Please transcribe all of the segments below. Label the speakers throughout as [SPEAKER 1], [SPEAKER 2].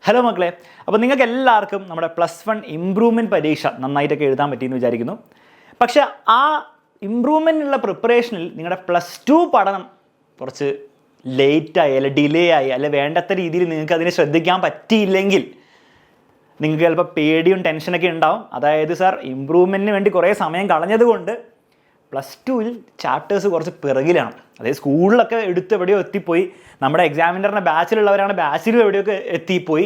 [SPEAKER 1] Hello മക്കളെ, അപ്പോൾ നിങ്ങൾക്ക് എല്ലാവർക്കും നമ്മുടെ +1 ഇംപ്രൂവ്മെൻറ്റ് പരീക്ഷ നന്നായിട്ടൊക്കെ എഴുതാൻ പറ്റിയെന്ന് വിചാരിക്കുന്നു. പക്ഷേ ആ ഇംപ്രൂവ്മെൻറ്റിനുള്ള പ്രിപ്പറേഷനിൽ നിങ്ങളുടെ +2 പഠനം കുറച്ച് ലേറ്റായി അല്ലെ ഡിലേ ആയി അല്ലെ വേണ്ടത്ര രീതിയിൽ നിങ്ങൾക്ക് അതിനെ ശ്രദ്ധിക്കാൻ പറ്റിയില്ലെങ്കിൽ നിങ്ങൾക്ക് ചിലപ്പോൾ പേടിയും ടെൻഷനൊക്കെ ഉണ്ടാവും. അതായത് സാർ ഇംപ്രൂവ്മെൻറ്റിന് വേണ്ടി കുറേ സമയം കളഞ്ഞതുകൊണ്ട് +2ൽ ചാപ്റ്റേഴ്സ് കുറച്ച് പിറകിലാണ്. അതായത് സ്കൂളിലൊക്കെ എടുത്ത് എവിടെയോ എത്തിപ്പോയി, നമ്മുടെ എക്സാമിനറിൻ്റെ ബാച്ചിലുള്ളവരാണ് ബാച്ചിലും എവിടെയൊക്കെ എത്തിപ്പോയി,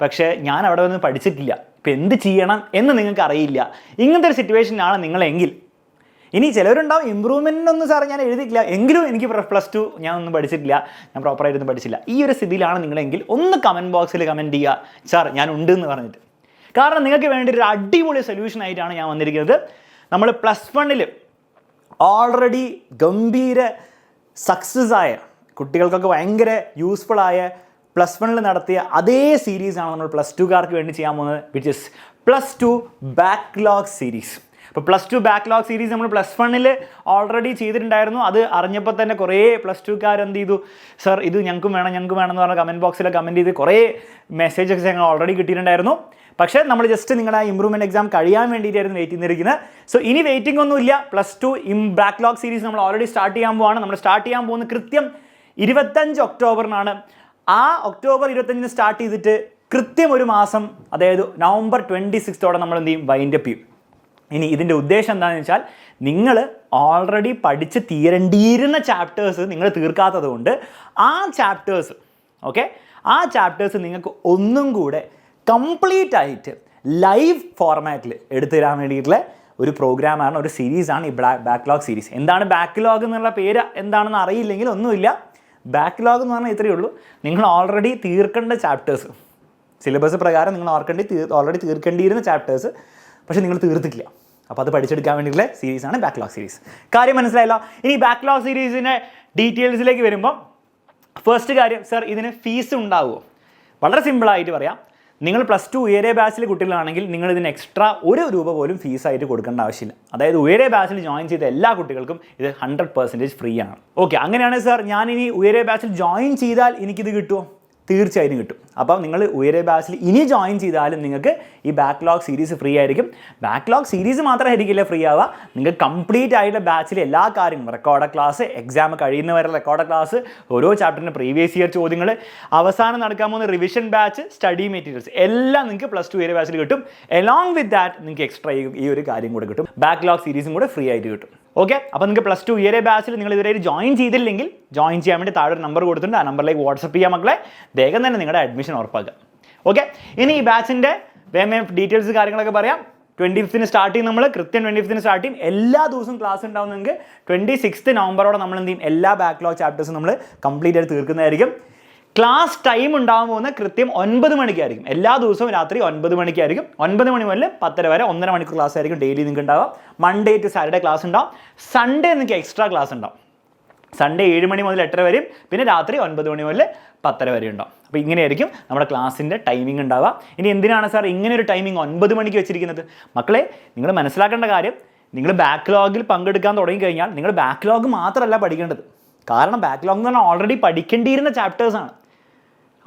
[SPEAKER 1] പക്ഷേ ഞാൻ അവിടെ ഒന്നും പഠിച്ചിട്ടില്ല. ഇപ്പം എന്ത് ചെയ്യണം എന്ന് നിങ്ങൾക്ക് അറിയില്ല. ഇങ്ങനത്തെ ഒരു സിറ്റുവേഷനിലാണ് നിങ്ങളെങ്കിൽ, ഇനി ചിലവരുണ്ടാവും ഇമ്പ്രൂവ്മെൻറ്റിനൊന്നും സാർ ഞാൻ എഴുതിയിട്ടില്ല, എങ്കിലും എനിക്ക് +2 ഞാൻ ഒന്നും പഠിച്ചിട്ടില്ല, ഞാൻ പ്രോപ്പറായിട്ടൊന്നും പഠിച്ചില്ല. ഈ ഒരു സ്ഥിതിയിലാണ് നിങ്ങളെങ്കിൽ ഒന്ന് കമൻറ്റ് ബോക്സിൽ കമൻറ്റ് ചെയ്യുക, സാർ ഞാൻ ഉണ്ട് എന്ന് പറഞ്ഞിട്ട്. കാരണം നിങ്ങൾക്ക് വേണ്ടി ഒരു അടിപൊളി സൊല്യൂഷനായിട്ടാണ് ഞാൻ വന്നിരിക്കുന്നത്. നമ്മൾ +1ൽ ഓൾറെഡി ഗംഭീര സക്സസ് ആയ, കുട്ടികൾക്കൊക്കെ ഭയങ്കര യൂസ്ഫുൾ ആയ +1ൽ നടത്തിയ അതേ സീരീസാണ് നമ്മൾ +2കാർക്ക് വേണ്ടി ചെയ്യാൻ പോകുന്നത്, വിച്ച് ഇസ് +2 ബാക്ക്ലോഗ് സീരീസ്. അപ്പോൾ +2 ബാക്ക്ലോഗ് സീരീസ് നമ്മൾ +1ൽ ഓൾറെഡി ചെയ്തിട്ടുണ്ടായിരുന്നു. അത് അറിഞ്ഞപ്പോൾ തന്നെ കുറേ +2കാർ എന്ത് ചെയ്തു, സർ ഇത് ഞങ്ങൾക്കും വേണം എന്ന് പറഞ്ഞ കമൻറ്റ് ബോക്സിൽ കമൻറ്റ് ചെയ്ത് കുറേ മെസ്സേജൊക്കെ ഞങ്ങൾ ഓൾറെഡി കിട്ടിയിട്ടുണ്ടായിരുന്നു. പക്ഷേ നമ്മൾ ജസ്റ്റ് നിങ്ങളുടെ ആ ഇമ്പ്രൂവ്മെൻറ്റ് എക്സാം കഴിയാൻ വേണ്ടിയിട്ടായിരുന്നു വെയിറ്റ് ചെയ്തിരിക്കുന്നത്. സോ ഇനി വെയിറ്റിംഗ് ഒന്നുമില്ല. +2 ബാക്ക്ലോഗ് സീരീസ് നമ്മൾ ഓൾറെഡി സ്റ്റാർട്ട് ചെയ്യാൻ പോവാണ്. നമ്മൾ സ്റ്റാർട്ട് ചെയ്യാൻ പോകുന്നത് കൃത്യം 25 ഒക്ടോബറിനാണ്. ആ ഒക്ടോബർ 25 സ്റ്റാർട്ട് ചെയ്തിട്ട് കൃത്യം ഒരു മാസം, അതായത് നവംബർ 26 നമ്മൾ എന്ത് ചെയ്യും, വൈൻഡ് അപ്പ് ചെയ്യും. ഇനി ഇതിൻ്റെ ഉദ്ദേശം എന്താണെന്ന് വെച്ചാൽ, നിങ്ങൾ ഓൾറെഡി പഠിച്ച് തീരേണ്ടിയിരുന്ന ചാപ്റ്റേഴ്സ് നിങ്ങൾ തീർക്കാത്തത് കൊണ്ട് ആ ചാപ്റ്റേഴ്സ് നിങ്ങൾക്ക് ഒന്നും കൂടെ കംപ്ലീറ്റ് ആയിട്ട് ലൈവ് ഫോർമാറ്റിൽ എടുത്തു തരാൻ വേണ്ടിയിട്ടുള്ള ഒരു പ്രോഗ്രാമാണ്, ഒരു സീരീസാണ് ഈ ബാക്ക്ലോഗ് സീരീസ്. എന്താണ് ബാക്ക്ലോഗ് എന്നുള്ള പേര് എന്താണെന്ന് അറിയില്ലെങ്കിൽ ഒന്നുമില്ല. ബാക്ക്ലോഗ് എന്ന് പറഞ്ഞാൽ ഇത്രയേ ഉള്ളൂ, നിങ്ങൾ ഓൾറെഡി തീർക്കേണ്ട ചാപ്റ്റേഴ്സ്, സിലബസ് പ്രകാരം നിങ്ങൾ ഓൾറെഡി തീർക്കേണ്ടിയിരുന്ന ചാപ്റ്റേഴ്സ്, പക്ഷേ നിങ്ങൾ തീർത്തിട്ടില്ല. അപ്പോൾ അത് പഠിച്ചെടുക്കാൻ വേണ്ടിയിട്ടുള്ള സീരീസാണ് ബാക്ക്ലോഗ് സീരീസ്. കാര്യം മനസ്സിലായല്ലോ. ഇനി ബാക്ക്ലോഗ് സീരീസിൻ്റെ ഡീറ്റെയിൽസിലേക്ക് വരുമ്പോൾ, ഫസ്റ്റ് കാര്യം, സർ ഇതിന് ഫീസ് ഉണ്ടാവുമോ? വളരെ സിമ്പിളായിട്ട് പറയാം. നിങ്ങൾ +2 UYARE ബാച്ചിൽ കുട്ടികളാണെങ്കിൽ നിങ്ങൾ ഇതിന് എക്സ്ട്രാ ₹1 പോലും ഫീസായിട്ട് കൊടുക്കേണ്ട ആവശ്യമില്ല. അതായത് UYARE ബാച്ചിൽ ജോയിൻ ചെയ്ത എല്ലാ കുട്ടികൾക്കും ഇത് 100% ഫ്രീ ആണ്. ഓക്കെ, അങ്ങനെയാണ് സാർ ഞാനിനി UYARE ബാച്ചിൽ ജോയിൻ ചെയ്താൽ എനിക്കിത് കിട്ടുമോ? തീർച്ചയായും കിട്ടും. അപ്പോൾ നിങ്ങൾ UYARE ബാച്ചിൽ ഇനി ജോയിൻ ചെയ്താലും നിങ്ങൾക്ക് ഈ ബാക്ക്ലോഗ് സീരീസ് ഫ്രീ ആയിരിക്കും. ബാക്ക്ലോഗ് സീരീസ് മാത്രമായിരിക്കില്ല ഫ്രീ ആവുക, നിങ്ങൾക്ക് കംപ്ലീറ്റ് ആയിട്ടുള്ള ബാച്ചിലെ എല്ലാ കാര്യങ്ങളും, റെക്കോർഡ് ക്ലാസ്, എക്സാം കഴിയുന്നവരെ റെക്കോർഡ് ക്ലാസ്, ഓരോ ചാപ്റ്ററിൻ്റെ പ്രീവിയസ് ഇയർ ചോദ്യങ്ങൾ, അവസാനം നടക്കാൻ പോകുന്ന റിവിഷൻ ബാച്ച്, സ്റ്റഡി മെറ്റീരിയൽസ് എല്ലാം നിങ്ങൾക്ക് +2 UYARE ബാച്ചിൽ കിട്ടും. എലോങ് വിത്ത് ദാറ്റ് നിങ്ങൾക്ക് എക്സ്ട്രാ ഈ ഒരു കാര്യം കൂടെ കിട്ടും, ബാക്ക്ലോഗ് സീരീസും കൂടെ ഫ്രീ ആയിട്ട് കിട്ടും. ഓക്കെ, അപ്പോൾ നിങ്ങൾക്ക് +2 UYARE ബാച്ചിൽ നിങ്ങൾ ഇതുവരെ ജോയിൻ ചെയ്തില്ലെങ്കിൽ ജോയിൻ ചെയ്യാൻ വേണ്ടി താഴെ ഒരു നമ്പർ കൊടുത്തിട്ടുണ്ട്. ആ നമ്പറിലേക്ക് വാട്സപ്പ് ചെയ്യാൻ മക്കളെ, വേഗം തന്നെ നിങ്ങളുടെ അഡ്മിഷൻ ഉറപ്പാക്കുക. ഓക്കെ, ഇനി ഈ ബാച്ചിൻ്റെ വേഗം ഡീറ്റെയിൽസ് കാര്യങ്ങളൊക്കെ പറയാം. 25 സ്റ്റാർട്ട് ചെയ്യും, നമ്മൾ കൃത്യം 25 സ്റ്റാർട്ട് ചെയ്യും. എല്ലാ ദിവസവും ക്ലാസ് ഉണ്ടാവും. നിങ്ങൾക്ക് 26 നവംബറോടെ നമ്മൾ എന്ത് ചെയ്യും, എല്ലാ ബാക്ക്ലോഗ് ചാപ്റ്റേഴ്സും നമ്മൾ കംപ്ലീറ്റ് ആയിട്ട് തീർക്കുന്നതായിരിക്കും. ക്ലാസ് ടൈം ഉണ്ടാകാൻ പോകുന്ന കൃത്യം 9 മണിക്കായിരിക്കും. എല്ലാ ദിവസവും രാത്രി 9 മണിക്കായിരിക്കും. 9 മണി മുതൽ 10 വരെ 1.5 മണിക്കൂർ ക്ലാസ് ആയിരിക്കും ഡെയിലി നിങ്ങൾക്ക് ഉണ്ടാവുക. മൺഡേ ടു സാറ്റർഡേ ക്ലാസ് ഉണ്ടാവും. സൺഡേ നിങ്ങൾക്ക് എക്സ്ട്രാ ക്ലാസ് ഉണ്ടാവും. സൺഡേ 7 മണി മുതൽ 8 വരെയും, പിന്നെ രാത്രി 9 മണി മുതൽ 10 വരെ ഉണ്ടാവും. അപ്പോൾ ഇങ്ങനെയായിരിക്കും നമ്മുടെ ക്ലാസ്സിൻ്റെ ടൈമിംഗ് ഉണ്ടാവുക. ഇനി എന്തിനാണ് സാർ ഇങ്ങനെ ഒരു ടൈമിംഗ് 9 മണിക്ക് വെച്ചിരിക്കുന്നത്? മക്കളെ, നിങ്ങൾ മനസ്സിലാക്കേണ്ട കാര്യം, നിങ്ങൾ ബാക്ക്ലോഗിൽ പങ്കെടുക്കാൻ തുടങ്ങിക്കഴിഞ്ഞാൽ നിങ്ങൾ ബാക്ക്ലോഗ് മാത്രമല്ല പഠിക്കേണ്ടത്. കാരണം ബാക്ക്ലോഗ് എന്ന് പറഞ്ഞാൽ ഓൾറെഡി പഠിക്കേണ്ടിയിരുന്ന ചാപ്റ്റേഴ്സാണ്.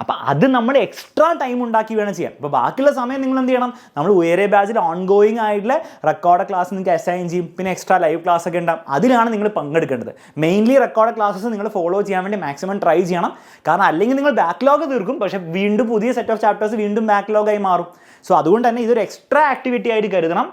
[SPEAKER 1] അപ്പോൾ അത് നമ്മൾ എക്സ്ട്രാ ടൈം ഉണ്ടാക്കി വേണം ചെയ്യാൻ. അപ്പോൾ ബാക്കിയുള്ള സമയം നിങ്ങൾ എന്ത് ചെയ്യണം, നമ്മൾ UYARE ബാച്ചിൽ ഓൺഗോയിങ് ആയിട്ടുള്ള റെക്കോർഡ് ക്ലാസ് നിങ്ങൾക്ക് അസൈൻ ചെയ്യും. പിന്നെ എക്സ്ട്രാ ലൈവ് ക്ലാസ് ഒക്കെ ഉണ്ടാകും. അതിലാണ് നിങ്ങൾ പങ്കെടുക്കേണ്ടത്. മെയിൻലി റെക്കോർഡ് ക്ലാസ്സസ് നിങ്ങൾ ഫോളോ ചെയ്യാൻ വേണ്ടി മാക്സിമം ട്രൈ ചെയ്യണം. കാരണം അല്ലെങ്കിൽ നിങ്ങൾ ബാക്ക്ലോഗ് തീർക്കും, പക്ഷേ വീണ്ടും പുതിയ സെറ്റ് ഓഫ് ചാപ്റ്റേഴ്സ് വീണ്ടും ബാക്ക്ലോഗായി മാറും. സോ അതുകൊണ്ട് തന്നെ ഇതൊരു എക്സ്ട്രാ ആക്ടിവിറ്റി ആയിട്ട് കരുതണം.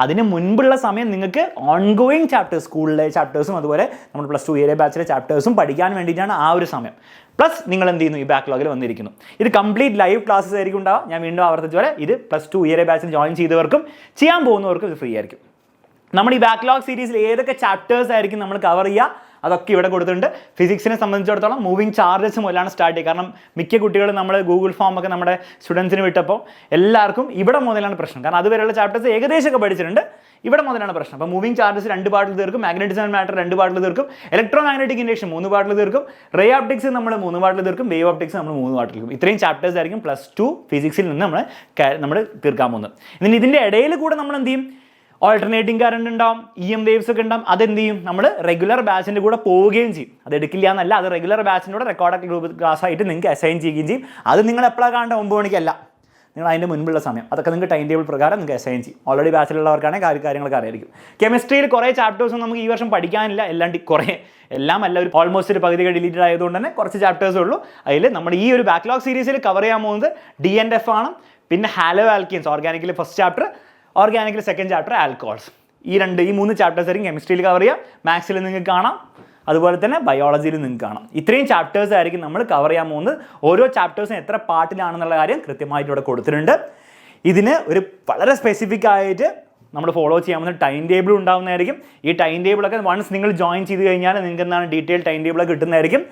[SPEAKER 1] അതിന് മുൻപുള്ള സമയം നിങ്ങൾക്ക് ഓൺഗോയിങ് ചാപ്റ്റേഴ്സ്, സ്കൂളിലെ ചാപ്റ്റേഴ്സും അതുപോലെ നമ്മൾ +2 UYARE ബാച്ചിലെ ചാപ്റ്റേഴ്സും പഠിക്കാൻ വേണ്ടിയിട്ടാണ് ആ ഒരു സമയം. പ്ലസ് നിങ്ങൾ എന്ത് ചെയ്യുന്നു, ഈ ബാക്ക്ലോഗിൽ വന്നിരിക്കുന്നു. ഇത് കംപ്ലീറ്റ് ലൈവ് ക്ലാസ്സസ് ആയിരിക്കും ഉണ്ടാവുക. ഞാൻ വീണ്ടും ആവർത്തിച്ച പോലെ ഇത് +2 UYARE ബാച്ചിൽ ജോയിൻ ചെയ്തവർക്കും ചെയ്യാൻ പോകുന്നവർക്കും ഇത് ഫ്രീ ആയിരിക്കും. നമ്മൾ ഈ ബാക്ക്ലോഗ് സീരീസിൽ ഏതൊക്കെ ചാപ്റ്റേഴ്സ് ആയിരിക്കും നമ്മൾ കവർ ചെയ്യുക അതൊക്കെ ഇവിടെ കൊടുത്തിട്ടുണ്ട്. ഫിസിക്സിനെ സംബന്ധിച്ചിടത്തോളം മൂവിങ് ചാർജസ് മുതലാണ് സ്റ്റാർട്ട് ചെയ്യുക. കാരണം മിക്ക കുട്ടികളും നമ്മൾ ഗൂഗിൾ ഫോം ഒക്കെ നമ്മുടെ സ്റ്റുഡൻസിന് വിട്ടപ്പോൾ എല്ലാവർക്കും ഇവിടെ മുതലാണ് പ്രശ്നം. കാരണം അതുവരെയുള്ള ചാപ്റ്റേഴ്സ് ഏകദേശമൊക്കെ പഠിച്ചിട്ടുണ്ട്, ഇവിടെ മുതലാണ് പ്രശ്നം. അപ്പോൾ മൂവിങ് ചാർജസ് 2 പാർട്ടിൽ തീർക്കും, മാഗ്നറ്റിസം ആൻഡ് മാറ്റർ 2 പാർട്ടിൽ തീർക്കും, ഇലക്ട്രോ മാഗ്നറ്റിക് ഇൻഡക്ഷൻ 3 പാർട്ടിൽ തീർക്കും, റേ ഓപ്റ്റിക്സ് നമ്മൾ 3 പാർട്ടിൽ തീർക്കും, വേവ് ഓപ്റ്റിക്സ് നമ്മൾ 3 പാർട്ടിൽ തീർക്കും. ഇത്രയും ചാപ്റ്റേഴ്സ് ആയിരിക്കും +2 ഫിസിക്സിൽ നിന്ന് നമ്മൾ തീർക്കാൻ പോകുന്നത്. ഇതിൻ്റെ ഇടയിൽ കൂടെ നമ്മൾ എന്ത് ചെയ്യും, ഓൾട്ടർനേറ്റിംഗ് കറണ്ട് ഉണ്ടാവും, EM വേവ്സ് ഒക്കെ ഉണ്ടാവും. അതെന്ത് ചെയ്യും, നമ്മൾ റെഗുലർ ബാച്ചിൻ്റെ കൂടെ പോവുകയും ചെയ്യും. അത് എടുക്കില്ല എന്നല്ല, അത് റെഗുലർ ബാച്ചിൻ്റെ കൂടെ റെക്കോർഡ് ക്ലാസ് ആയിട്ട് നിങ്ങൾക്ക് അസൈൻ ചെയ്യുകയും ചെയ്യും. അത് നിങ്ങൾ എപ്പോഴാണ് കാണേണ്ട, 9 മണിക്കല്ല, നിങ്ങൾ അതിൻ്റെ മുൻപുള്ള സമയം. അതൊക്കെ നിങ്ങൾക്ക് ടൈം ടേബിൾ പ്രകാരം നിങ്ങൾക്ക് അസൈൻ ചെയ്യും. ഓൾറെഡി ബാച്ചിലുള്ളവർക്കാണെങ്കിൽ കാര്യങ്ങളൊക്കെ അറിയായിരിക്കും. കെമിസ്ട്രിയിൽ കുറേ ചാപ്റ്റേഴ്സും നമുക്ക് ഈ വർഷം പഠിക്കാനില്ല, എല്ലാം അല്ല, ഒരു ഓൾമോസ്റ്റ് ഒരു പകുതി ഡിലീറ്റഡ് ആയതുകൊണ്ട് തന്നെ കുറച്ച് ചാപ്റ്റേഴ്സേ ഉള്ളൂ. അതിൽ നമ്മൾ ഈ ഒരു ബാക്ക്ലോഗ് സീരീസിൽ കവർ ചെയ്യാൻ പോകുന്നത് DNF ആണ്, പിന്നെ ഹാലോ ആൽക്കീൻസ്, ഓർഗാനിക്കിൽ ഫസ്റ്റ് ചാപ്റ്റർ, ഓർഗാനിക്കിൽ സെക്കൻഡ് ചാപ്റ്റർ ആൽക്കഹോൾസ്. ഈ 3 ചാപ്റ്റേഴ്സ് ആയിരിക്കും കെമിസ്ട്രിയിൽ കവർ ചെയ്യുക. മാത്സിൽ നിങ്ങൾക്ക് കാണാം, അതുപോലെ തന്നെ ബയോളജിയിൽ നിങ്ങൾക്ക് കാണാം. ഇത്രയും ചാപ്റ്റേഴ്സ് ആയിരിക്കും നമ്മൾ കവർ ചെയ്യാൻ പോകുന്നത്. ഓരോ ചാപ്റ്റേഴ്സും എത്ര പാർട്ടിലാണെന്നുള്ള കാര്യം കൃത്യമായിട്ട് ഇവിടെ കൊടുത്തിട്ടുണ്ട്. ഇതിന് ഒരു വളരെ സ്പെസിഫിക് ആയിട്ട് നമ്മൾ ഫോളോ ചെയ്യാൻ പോകുന്ന ടൈം ടേബിൾ ഉണ്ടാകുന്നതായിരിക്കും. ഈ ടൈം ടേബിളൊക്കെ വൺസ് നിങ്ങൾ ജോയിൻ ചെയ്ത് കഴിഞ്ഞാൽ നിങ്ങൾക്ക് എന്താണ് ഡീറ്റെയിൽ ടൈം ടേബിളൊക്കെ കിട്ടുന്നതായിരിക്കും.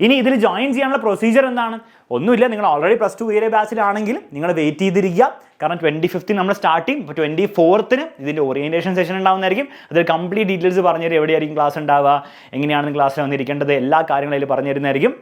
[SPEAKER 1] ഇനി ഇതിൽ ജോയിൻ ചെയ്യാനുള്ള പ്രൊസീജിയർ എന്താണ്? ഒന്നുമില്ല, നിങ്ങൾ ഓൾറെഡി +2 UYARE ബാച്ചിലാണെങ്കിൽ നിങ്ങൾ വെയിറ്റ് ചെയ്തിരിക്കുക. കാരണം 25th നമ്മൾ സ്റ്റാർട്ട് ചെയ്യും. ഇപ്പോൾ 24th ഇതിൻ്റെ ഓറിയൻറ്റേഷൻ സെഷൻ ഉണ്ടാകുന്നതായിരിക്കും. അതിൽ കംപ്ലീറ്റ് ഡീറ്റെയിൽസ് പറഞ്ഞുതരും, എവിടെയായിരിക്കും ക്ലാസ് ഉണ്ടാവുക, എങ്ങനെയാണ് ക്ലാസ്സിൽ വന്നിരിക്കേണ്ടത്, എല്ലാ കാര്യങ്ങളും അതിൽ പറഞ്ഞു തരുന്നതായിരിക്കും.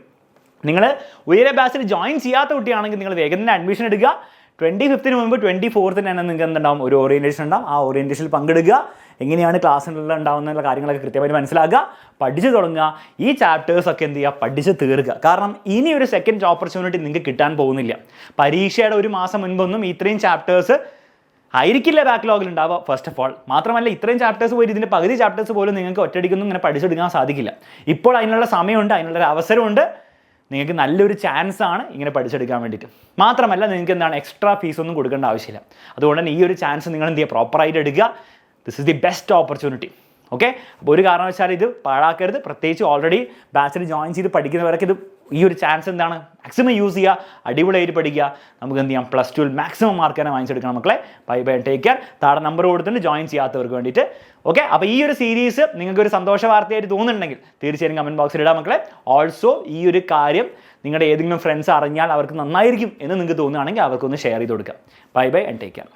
[SPEAKER 1] നിങ്ങൾ UYARE ബാച്ചിൽ ജോയിൻ ചെയ്യാത്ത കുട്ടിയാണെങ്കിൽ നിങ്ങൾ വേഗം തന്നെ അഡ്മിഷൻ എടുക്കുക. 25th മുമ്പ് 24th നിങ്ങൾക്ക് എന്തുണ്ടാവും, ഒരു ഓറിയൻറ്റേഷൻ ഉണ്ടാവും. ആ ഓറിയൻറ്റേഷനിൽ പങ്കെടുക്കുക. എങ്ങനെയാണ് ക്ലാസ്സിലുള്ള ഉണ്ടാകുന്ന കാര്യങ്ങളൊക്കെ കൃത്യമായിട്ട് മനസ്സിലാക്കുക, പഠിച്ചു തുടങ്ങുക. ഈ ചാപ്റ്റേഴ്സൊക്കെ എന്ത് ചെയ്യുക, പഠിച്ച് തീർക്കുക. കാരണം ഇനി ഒരു സെക്കൻഡ് ഓപ്പർച്യൂണിറ്റി നിങ്ങൾക്ക് കിട്ടാൻ പോകുന്നില്ല. പരീക്ഷയുടെ ഒരു മാസം മുൻപൊന്നും ഇത്രയും ചാപ്റ്റേഴ്സ് ആയിരിക്കില്ല ബാക്ക്ലോഗിൽ ഉണ്ടാവുക, ഫസ്റ്റ് ഓഫ് ഓൾ. മാത്രമല്ല ഇത്രയും ചാപ്റ്റേഴ്സ് പോയിട്ട് ഇതിൻ്റെ പകുതി ചാപ്റ്റേഴ്സ് പോലും നിങ്ങൾക്ക് ഒറ്റയടിക്കൊന്നും ഇങ്ങനെ പഠിച്ചെടുക്കാൻ സാധിക്കില്ല. ഇപ്പോൾ അതിനുള്ള സമയമുണ്ട്, അതിനുള്ളൊരു അവസരമുണ്ട്. നിങ്ങൾക്ക് നല്ലൊരു ചാൻസ് ആണ് ഇങ്ങനെ പഠിച്ചെടുക്കാൻ വേണ്ടിയിട്ട്. മാത്രമല്ല നിങ്ങൾക്ക് എന്താണ് എക്സ്ട്രാ ഫീസൊന്നും കൊടുക്കേണ്ട ആവശ്യമില്ല. അതുകൊണ്ട് തന്നെ ഈ ഒരു ചാൻസ് നിങ്ങൾ എന്ത് ചെയ്യുക, പ്രോപ്പറായിട്ട് എടുക്കുക. This is the best opportunity. Okay, അപ്പോൾ ഒരു കാരണവശാലും ഇത് പാഴാക്കരുത്. പ്രത്യേകിച്ച് ഓൾറെഡി ബാച്ചിൽ ജോയിൻ ചെയ്ത് പഠിക്കുന്നവരൊക്കെ ഈ ഒരു ചാൻസ് എന്താണ് മാക്സിമം യൂസ് ചെയ്യുക, അടിപൊളിയായിട്ട് പഠിക്കുക. നമുക്ക് എന്ത് ചെയ്യാം, +2 മാക്സിമം മാർക്ക് തന്നെ വാങ്ങിച്ചെടുക്കണം മക്കളെ. Bye bye, take care. താഴെ നമ്പർ കൊടുത്തിട്ടുണ്ട് ജോയിൻ ചെയ്യാത്തവർക്ക് വേണ്ടിയിട്ട്. ഓക്കെ, അപ്പോൾ ഈ ഒരു സീരീസ് നിങ്ങൾക്ക് ഒരു സന്തോഷ വാർത്തയായിട്ട് തോന്നുന്നുണ്ടെങ്കിൽ തീർച്ചയായും കമൻറ്റ് ബോക്സിൽ ഇടാം മക്കളെ. ഓൾസോ ഈ ഒരു കാര്യം നിങ്ങളുടെ ഏതെങ്കിലും ഫ്രണ്ട്സ് അറിഞ്ഞാൽ അവർക്ക് നന്നായിരിക്കും എന്ന് നിങ്ങൾക്ക് തോന്നുകയാണെങ്കിൽ അവർക്കൊന്ന് ഷെയർ ചെയ്ത് കൊടുക്കുക. Bye bye and take care.